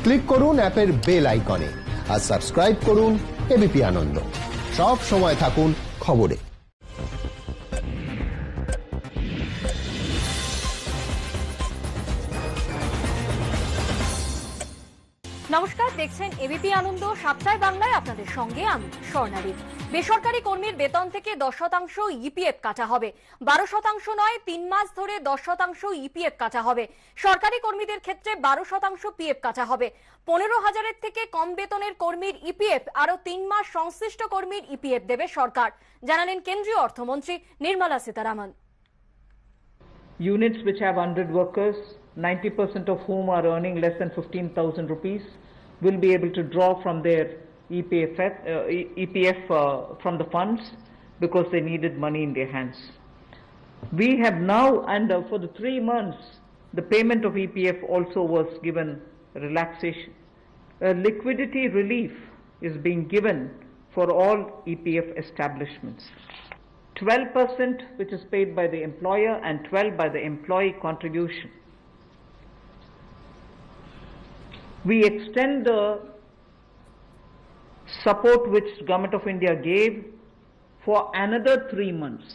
Click করুন অ্যাপের bell আইকনে আর সাবস্ক্রাইব করুন এবিপি আনন্দ। সব সময় থাকুন খবরে। নমস্কার, দেখছেন এবিপি আনন্দ সাপ্তাহিক বাংলায়। আপনাদের সঙ্গে আমি স্বর্ণালী। বেসরকারি কর্মীর বেতন থেকে 10% ইপিএফ কাটা হবে। 12% নয়, 3 মাস ধরে 10% ইপিএফ কাটা হবে। সরকারি কর্মীদের ক্ষেত্রে 12% পিএফ কাটা হবে। 15,000-এর থেকে কম বেতনের কর্মীর ইপিএফ আরো 3 মাস সংশ্লিষ্ট কর্মীর ইপিএফ দেবে সরকার, জানালেন কেন্দ্রীয় অর্থমন্ত্রী Nirmala Sitharaman. Units which have 100 workers, 90% of whom are earning less than 15,000 rupees, will be able to draw from their EPF from the funds because they needed money in their hands. We have now, and for the 3 months, the payment of EPF also was given relaxation. Liquidity relief is being given for all EPF establishments. 12% which is paid by the employer and 12% by the employee contribution. We extend the support which Government of India gave for another 3 months.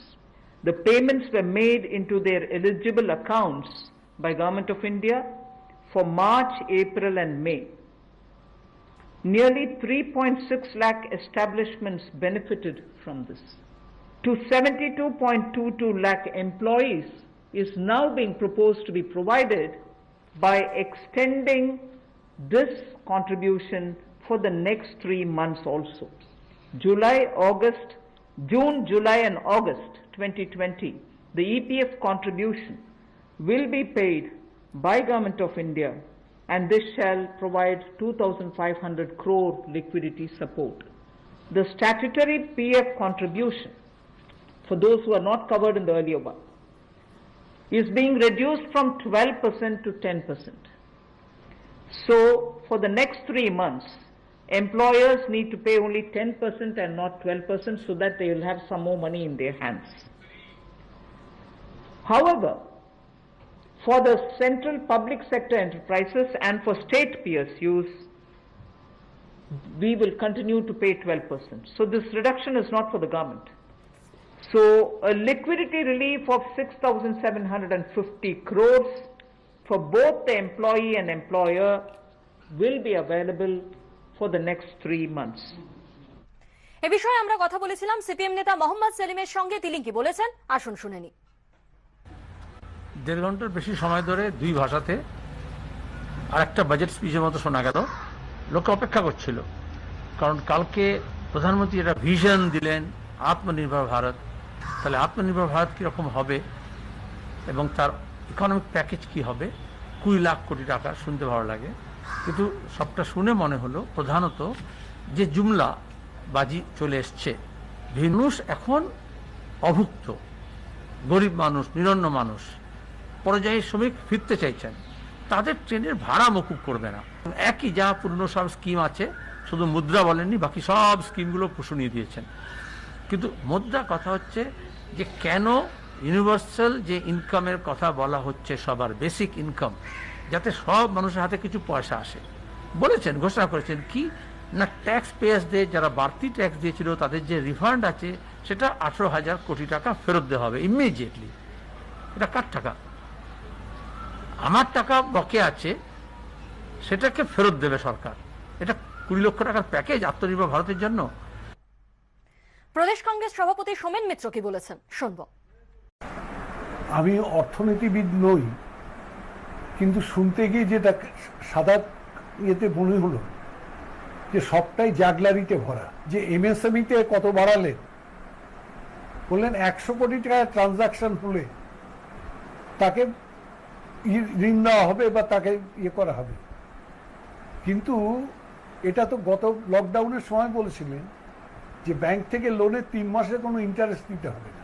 The payments were made into their eligible accounts by Government of India for March, April and May. Nearly 3.6 lakh establishments benefited from this. To 72.22 lakh employees is now being proposed to be provided by extending this contribution for the next 3 months also. June, July and August 2020, the EPF contribution will be paid by Government of India, and this shall provide 2,500 crore liquidity support. The statutory PF contribution for those who are not covered in the earlier one is being reduced from 12% to 10%. So for the next 3 months, employers need to pay only 10% and not 12% so that they will have some more money in their hands. However, for the central public sector enterprises and for state PSUs, we will continue to pay 12%. So this reduction is not for the government. So a liquidity relief of 6,750 crores for both the employee and employer will be available for the next 3 months. এই বিষয়ে আমরা কথা বলেছিলাম CPM নেতা মোহাম্মদ সেলিমের সঙ্গে। তিনি কি বলেছেন আসুন শুনে নিই। 1.5 ঘন্টার বেশি সময় ধরে 2 ভাষাতে আরেকটা বাজেট স্পিচের মতো শোনা গেল। লোকে অপেক্ষা করছিল, কারণ কালকে প্রধানমন্ত্রী একটা ভিশন দিলেন আত্মনির্ভর ভারত। তাহলে আত্মনির্ভর ভারত কীরকম হবে এবং তার ইকোনমিক প্যাকেজ কি হবে, 20 লাখ কোটি টাকা, শুনতে ভালো লাগে। কিন্তু সবটা শুনে মনে হলো প্রধানত যে জুমলা বাজি চলে এসছে, মানুষ এখন অভুক্ত, গরিব মানুষ, নিরন্ন মানুষ, পর্যায়ী শ্রমিক ফিরতে চাইছেন, তাদের ট্রেনের ভাড়া মকুব করবে না। একই যা পুরনো সব স্কিম আছে, শুধু মুদ্রা বলেননি, বাকি সব স্কিমগুলো শুনিয়ে দিয়েছেন। কিন্তু মুদ্রা কথা হচ্ছে যে কেন ইউনিভার্সাল যে ইনকামের কথা বলা হচ্ছে, সবার বেসিক ইনকাম, যাতে সব মানুষের হাতে কিছু পয়সা আসে। বলেছেন, ঘোষণা করেছেন কি না, ট্যাক্স পেয়ার্সদের যারা বাড়তি ট্যাক্স দিয়েছিল তাদের যে রিফান্ড আছে সেটা 18,000 কোটি টাকা ফেরত দেওয়া হবে ইমিডিয়েটলি। এটা কার টাকা? আমার টাকা বকে আছে, সেটাকে ফেরত দেবে সরকার। এটা 20 লক্ষ টাকার প্যাকেজ আত্মনির্ভর ভারতের জন্য। প্রদেশ কংগ্রেস সভাপতি সোমেন মিত্র কি বলেছেন শুনব। আমি অর্থনীতিবিদ নই, কিন্তু শুনতে গিয়ে যেটা সাদা ইয়েতে মনে হলো যে সবটাই জাগলারিতে ভরা। যে এমএসএমইতে কত বাড়ালেন, বললেন 100 কোটি টাকা ট্রানজাকশন হলে তাকে ঋণ দেওয়া হবে বা তাকে ইয়ে করা হবে। কিন্তু এটা তো গত লকডাউনের সময় বলেছিলেন যে ব্যাংক থেকে লোনে 3 মাসে কোনো ইন্টারেস্ট দিতে হবে না।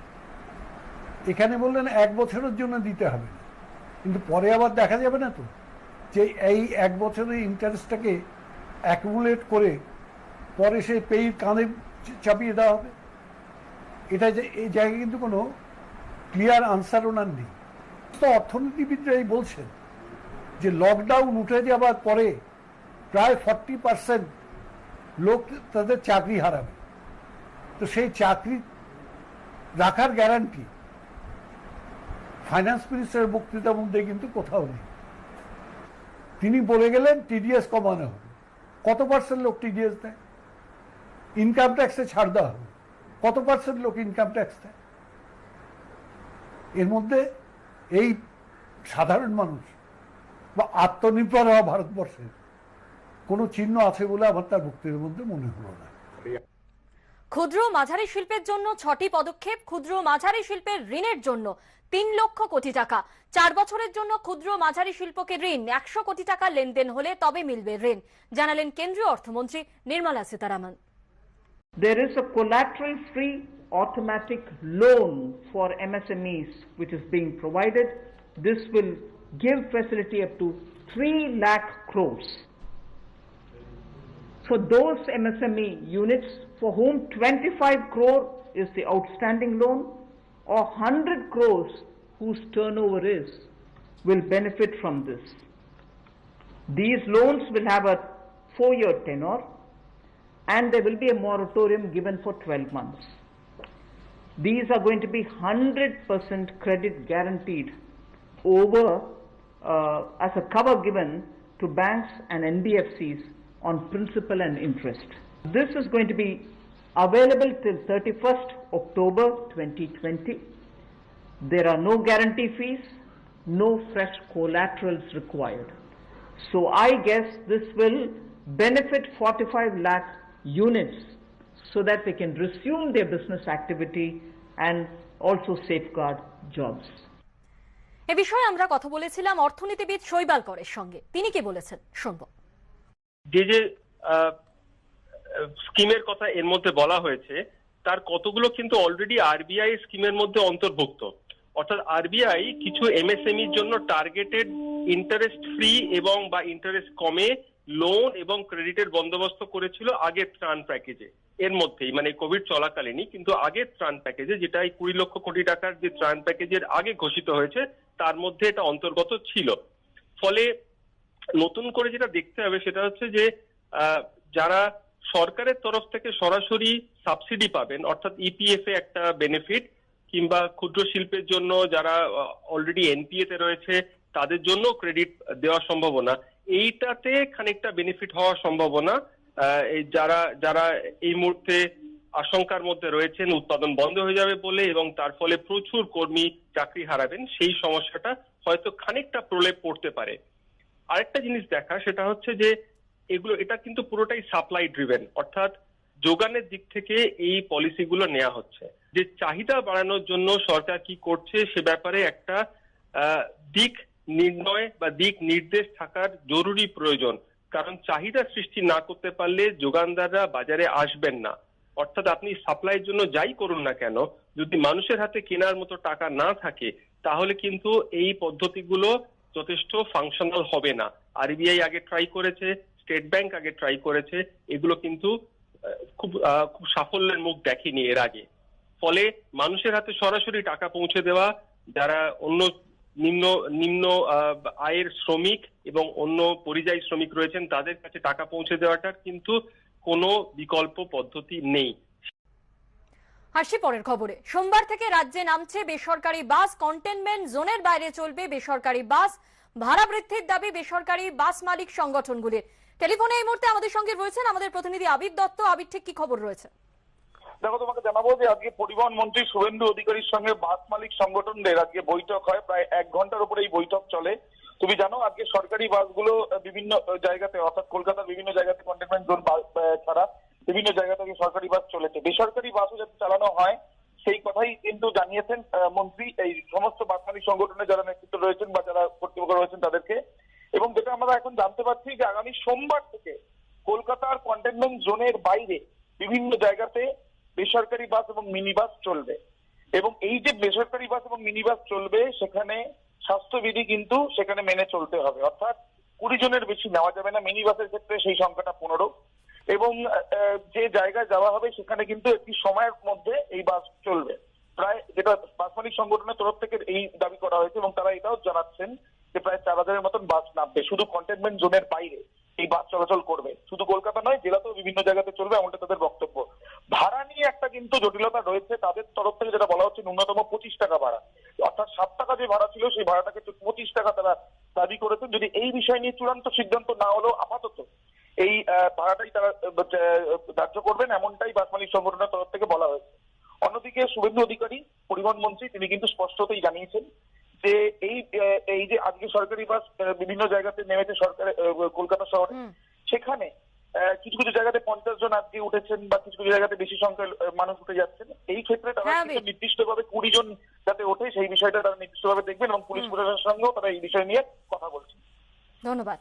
এখানে বললেন 1 বছরের জন্য দিতে হবে না। কিন্তু পরে আবার দেখা যাবে না তো যে এই 1 বছরের ইন্টারেস্টটাকে অ্যাকুমুলেট করে পরে সেই পেইর কাঁধে চাপিয়ে দেওয়া হবে। এটা যে এই জায়গায় কিন্তু কোনো ক্লিয়ার আনসার ওনার নেই। তো অর্থনীতিবিদরাই বলছেন যে লকডাউন উঠে যাবার পরে প্রায় 40% লোক তাদের চাকরি হারাবে। তো সেই চাকরি রাখার গ্যারান্টি ফাইন্যান্স মিনিস্টারের বক্তৃতার মধ্যে কিন্তু কোথাও নেই। তিনি বলে গেলেন টিডিএস কমানো হবে। কত পার্সেন্ট লোক টিডিএস দেয়? ইনকাম ট্যাক্সে ছাড় দেওয়া হবে। কত পার্সেন্ট লোক ইনকাম ট্যাক্স দেয়? এর মধ্যে এই সাধারণ মানুষ বা আত্মনির্ভর হওয়া ভারতবর্ষের কোনো চিহ্ন আছে বলে আমার তার বক্তব্যের মধ্যে মনে হলো না। ক্ষুদ্র মাঝারি শিল্পের জন্য 6টি পদক্ষেপ। ক্ষুদ্র মাঝারি শিল্পের ঋণের জন্য 3 লক্ষ কোটি টাকা। 4 বছরের জন্য ক্ষুদ্র মাঝারি শিল্পকে ঋণ 100 কোটি টাকা লেনদেন হলে তবে মিলবে ঋণ, জানালেন কেন্দ্রীয় অর্থমন্ত্রী Nirmala Sitharaman. There is a collateral-free automatic loan for MSMEs which is being provided. This will give facility up to 3 lakh crores. For those MSME units for whom 25 crore is the outstanding loan or 100 crores whose turnover will benefit from this. These loans will have a 4-year tenure and there will be a moratorium given for 12 months. These are going to be 100% credit guaranteed over as a cover given to banks and NBFCs on principal and interest. This is going to be available till 31st October 2020. There are no guarantee fees, no fresh collaterals required. So I guess this will benefit 45 lakh units so that they can resume their business activity and also safeguard jobs. এ বিষয়ে আমরা কথা বলেছিলাম অর্থনীতিবিদ শৈবাল করের সঙ্গে। তিনি কি বলেছেন শুনবো। যে স্কিমের কথা এর মধ্যে বলা হয়েছে তার কতগুলো কিন্তু অলরেডি আরবিআই স্কিমের মধ্যে অন্তর্ভুক্ত। অর্থাৎ আরবিআই কিছু এমএসএমইর জন্য টার্গেটেড ইন্টারেস্ট ফ্রি এবং বা ইন্টারেস্ট কমে লোন এবং ক্রেডিটের বন্দোবস্ত করেছিল আগের ত্রাণ প্যাকেজে। এর মধ্যেই মানে কোভিড চলাকালীনই কিন্তু আগের ত্রাণ প্যাকেজে, যেটা এই 20 লক্ষ কোটি টাকার যে ত্রাণ প্যাকেজের আগে ঘোষিত হয়েছে তার মধ্যে এটা অন্তর্গত ছিল। ফলে নতুন করে যেটা দেখতে হবে সেটা হচ্ছে যে যারা সরকারের তরফ থেকে সরাসরি সাবসিডি পাবেন, অর্থাৎ ইপিএফ এ একটা বেনিফিট, কিংবা ক্ষুদ্র শিল্পের জন্য যারা অলরেডি এনপিএ তে রয়েছে তাদের জন্য ক্রেডিট দেওয়ার সম্ভাবনা, এইটাতে খানিকটা বেনিফিট হওয়ার সম্ভাবনা যারা এই মুহূর্তে আশঙ্কার মধ্যে রয়েছেন উৎপাদন বন্ধ হয়ে যাবে বলে এবং তার ফলে প্রচুর কর্মী চাকরি হারাবেন, সেই সমস্যাটা হয়তো খানিকটা প্রলেপ পড়তে পারে। আরেকটা জিনিস দেখা সেটা হচ্ছে যে এটা কিন্তু পুরোটাই সাপ্লাই ড্রিভেন, অর্থাৎ যোগানের দিক থেকে এই পলিসিগুলো নেওয়া হচ্ছে। যে চাহিদা বাড়ানোর জন্য সরকার কি করছে সে ব্যাপারে একটা দিক নির্ণয় বা দিক নির্দেশ থাকার জরুরি প্রয়োজন। কারণ চাহিদা সৃষ্টি না করতে পারলে যোগানদাররা বাজারে আসবেন না। অর্থাৎ আপনি সাপ্লাইয়ের জন্য যাই করুন না কেন, যদি মানুষের হাতে কেনার মতো টাকা না থাকে তাহলে কিন্তু এই পদ্ধতিগুলো যথেষ্ট ফাংশনাল হবে না। আরবিআই আগে ট্রাই করেছে, স্টেট ব্যাংক আগে ট্রাই করেছে, এগুলো কিন্তু খুব সাফল্যের মুখ দেখেনি এর আগে। ফলে মানুষের হাতে সরাসরি টাকা পৌঁছে দেওয়া, যারা অন্য নিম্ন আয়ের শ্রমিক এবং অন্য পরিযায়ী শ্রমিক রয়েছেন তাদের কাছে টাকা পৌঁছে দেওয়াটার কিন্তু কোনো বিকল্প পদ্ধতি নেই। আসি পরের খবরে। সোমবার থেকে রাজ্যে নামছে বেসরকারি বাস। কন্টেনমেন্ট জোনের বাইরে চলবে বেসরকারি বাস। ভাড়া বৃদ্ধির দাবি বেসরকারি বাস মালিক সংগঠনগুলির। টেলিফোনে এই মুহূর্তে আমাদের সঙ্গে রয়েছেন আমাদের প্রতিনিধি আবির দত্ত। আবির, ঠিক কি খবর রয়েছে? দেখো, তোমাকে জানাবো যে আজকে পরিবহন মন্ত্রী শুভেন্দু অধিকারীর সঙ্গে বাস মালিক সংগঠনদের আজকে বৈঠক হয়। প্রায় 1 ঘন্টার উপরে এই বৈঠক চলে। তুমি জানো আজকে সরকারি বাসগুলো বিভিন্ন জায়গাতে, অর্থাৎ কলকাতার বিভিন্ন জায়গাতে কন্টেনমেন্ট জোন ছাড়া বিভিন্ন জায়গা থেকে সরকারি বাস চলেছে। বেসরকারি বাসও যাতে চালানো হয় সেই কথাই কিন্তু জানিয়েছেন মন্ত্রী এই সমস্ত বাস মালিক সংগঠনের যারা নেতৃত্ব রয়েছেন বা যারা কর্তৃপক্ষ রয়েছেন তাদেরকে। এবং যেটা আমরা এখন জানতে পারছি যে আগামী সোমবার থেকে কলকাতার কন্টেনমেন্ট জোনের বাইরে বিভিন্ন জায়গাতে বেসরকারি বাস এবং মিনি বাস চলবে। এবং এই যে বেসরকারি বাস এবং মিনি বাস চলবে সেখানে স্বাস্থ্যবিধি কিন্তু সেখানে মেনে চলতে হবে, অর্থাৎ 20 জনের বেশি নেওয়া যাবে না। মিনি বাসের ক্ষেত্রে সেই সংখ্যাটা 15। এবং যে জায়গায় যাওয়া হবে সেখানে কিন্তু একটি সময়ের মধ্যে এই বাস চলবে। প্রায় যেটা বাস মালিক সংগঠনের তরফ থেকে এই দাবি করা হয়েছে এবং তারা এটাও জানাচ্ছেন যে প্রায় 4000-এর মতন বাস নামবে শুধু কন্টেনমেন্ট জোনের বাইরে। এই বাস চলাচল করবে। শুধু কলকাতা নয়, জেলাতেও বিভিন্ন জায়গাতে চলবে, এমনটা তাদের বক্তব্য। ভাড়া নিয়ে একটা কিন্তু জটিলতা রয়েছে। তাদের তরফ থেকে যেটা বলা হচ্ছে ন্যূনতম 25 টাকা ভাড়া, অর্থাৎ 7 টাকা যে ভাড়া ছিল সেই ভাড়াটাকে 25 টাকা তারা দাবি করেছেন। যদি এই বিষয় নিয়ে চূড়ান্ত সিদ্ধান্ত না হলেও আপাতত এই ভাড়াটাই তারা ধার্য করবেন, এমনটাই বাস মালিক সংগঠনের তরফ থেকে বলা হয়েছে। অন্যদিকে শুভেন্দু অধিকারী পরিবহন মন্ত্রী, তিনি কিন্তু স্পষ্টতই জানিয়েছেন যে এই যে আজকে সরকারি বাস বিভিন্ন জায়গাতে নেমেছে কলকাতা শহরে, সেখানে কিছু কিছু জায়গাতে 50 জন আজকে উঠেছেন বা কিছু কিছু জায়গাতে বেশি সংখ্যায় মানুষ উঠে যাচ্ছেন। এই ক্ষেত্রে তারা নির্দিষ্টভাবে 20 জন যাতে ওঠে সেই বিষয়টা তারা নির্দিষ্টভাবে দেখবেন এবং পুলিশ প্রশাসনের সঙ্গেও তারা এই বিষয় নিয়ে কথা বলছেন। ধন্যবাদ।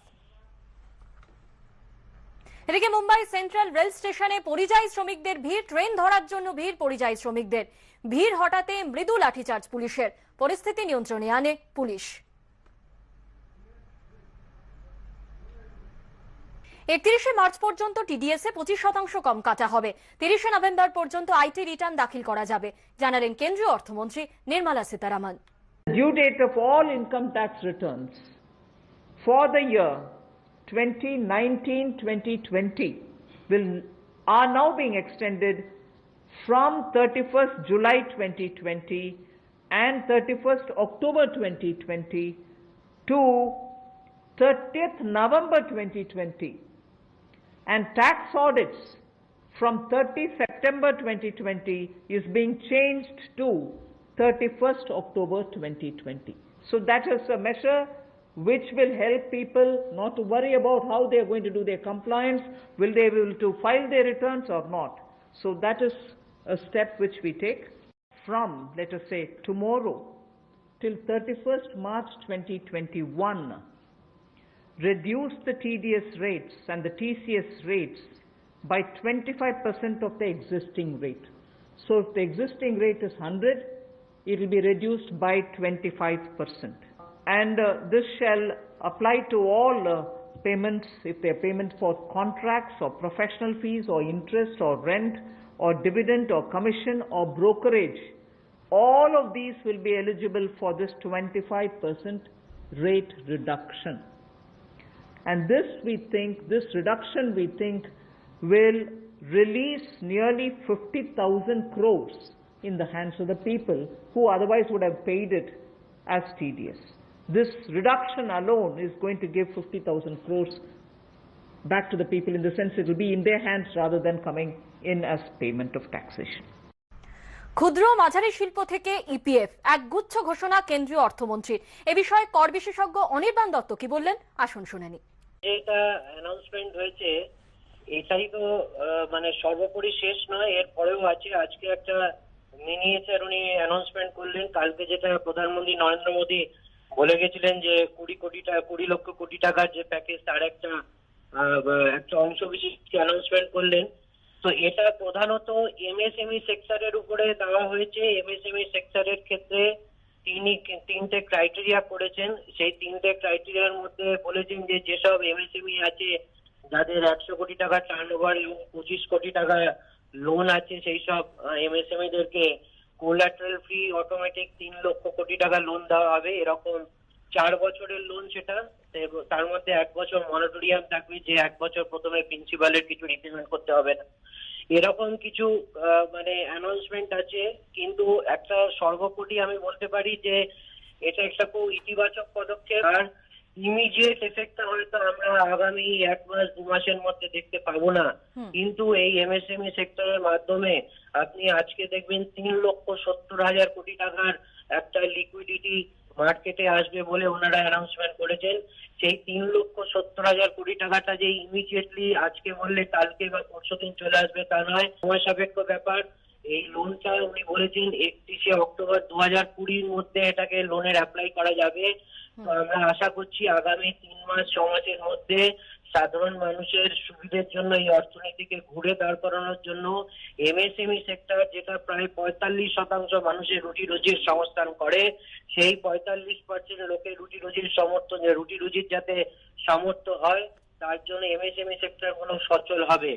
এদিকে মুম্বাই সেন্ট্রাল রেল স্টেশনে পরিযায়ী শ্রমিকদের ভিড়, ট্রেন ধরার জন্য ভিড় পরিযায়ী শ্রমিকদের। ভিড় হটাতে মৃদু লাঠিচার্জ পুলিশের, পরিস্থিতি নিয়ন্ত্রণে আনে পুলিশ। 31শে মার্চ পর্যন্ত টিডিএস এ 25% কম কাটা হবে। 30শে নভেম্বর পর্যন্ত আইটি রিটার্ন দাখিল করা যাবে, জানালেন কেন্দ্রীয় অর্থমন্ত্রী Nirmala Sitharaman. Due date of all income tax returns for the year 2019-2020 are now being extended from 31st July 2020 and 31st October 2020 to 30th November 2020, and tax audits from 30 September 2020 is being changed to 31st October 2020. So that is a measure which will help people not to worry about how they are going to do their compliance, will they be able to file their returns or not. So that is a step which we take from, let us say, tomorrow till 31st March 2021. Reduce the TDS rates and the TCS rates by 25% of the existing rate. So if the existing rate is 100, it will be reduced by 25%. And this shall apply to all payments, if they are payment for contracts or professional fees or interest or rent or dividend or commission or brokerage. All of these will be eligible for this 25% rate reduction. And this reduction we think will release nearly 50,000 crores in the hands of the people who otherwise would have paid it as TDS. This reduction alone is going to give 50,000 crores back to the people, in the sense it will be in their hands rather than coming in as payment of taxation. ক্ষুদ্র মাঝারি শিল্প থেকে EPF, একগুচ্ছ ঘোষণা কেন্দ্রীয় অর্থমন্ত্রীর। এ বিষয়ে কর বিশেষজ্ঞ অনির্বাণ দত্ত কি বললেন, আসুন শুনে নি। যেটা অ্যানাউন্সমেন্ট হয়েছে এটাই তো মানে সর্বোপরি শেষ নয়, এর পরেও আছে। আজকে একটা মিনিয়েচার উনি অ্যানাউন্সমেন্ট করলেন। কালকে যেটা প্রধানমন্ত্রী নরেন্দ্র মোদী বলে গেছিলেন যে 20 লক্ষ কোটি টাকার যে প্যাকেজ, তার একটা অংশ বিশেষ অ্যানাউন্সমেন্ট করলেন। তো এটা প্রধানত এমএসএমই সেক্টরের উপরে দেওয়া হয়েছে। এমএসএমই সেক্টরের ক্ষেত্রে তিনি 3টে ক্রাইটেরিয়া করেছেন। সেই 3টে ক্রাইটেরিয়ার মধ্যে বলেছেন যে যেসব এমএসএমই আছে যাদের 100 কোটি টাকা টার্নওভার এবং 25 কোটি টাকা লোন আছে, সেই সব এমএসএমইদেরকে collateral free automatic 3 lakh crore টাকা লোন দেওয়া হবে। এরকম 4 বছরের লোন সেটা, তার মধ্যে 1 বছর মরাটোরিয়াম থাকবে, যে 1 বছর প্রথমে প্রিন্সিপালের কিছু রিপেমেন্ট করতে হবে না। এরকম কিছু মানে অ্যানাউন্সমেন্ট আছে। কিন্তু একটা সর্বোপরি আমি বলতে পারি যে এটা একটা খুব ইতিবাচক পদক্ষেপ, আর ইমিডিয়েট এফেক্টটা হয়তো আমরা আগামী 1 মাস 2 মাসের মধ্যে দেখতে পাবো না, কিন্তু এই এমএসএমই সেক্টরের মাধ্যমে আপনি আজকে দেখবেন 3,70,000 কোটি টাকার একটা লিকুইডিটি মার্কেটে আসবে বলে ওনারা অ্যানাউন্সমেন্ট করেছেন। সেই 3,70,000 কোটি টাকাটা যে ইমিডিয়েটলি আজকে বললে কালকে বা পরশুদিন চলে আসবে তা নয়, সময় সাপেক্ষ ব্যাপার। এই লোনটা উনি বলেছেন 31শে অক্টোবর 2020-র মধ্যে এটাকে লোনের অ্যাপ্লাই করা যাবে। তো আমরা আশা করছি আগামী 3 মাস 6 মাসের মধ্যে সাধারণ মানুষের সুবিধার জন্য, এই অর্থনীতিকে ঘুরে দাঁড় করানোর জন্য এমএসএমই সেক্টর, যেটা প্রায় 45% মানুষের রুটি রুজির সংস্থান করে, সেই 45% লোকের রুটি রুজির যাতে সামর্থ্য হয়, তার জন্য এমএসএমই সেক্টর গুলো সচল হবে।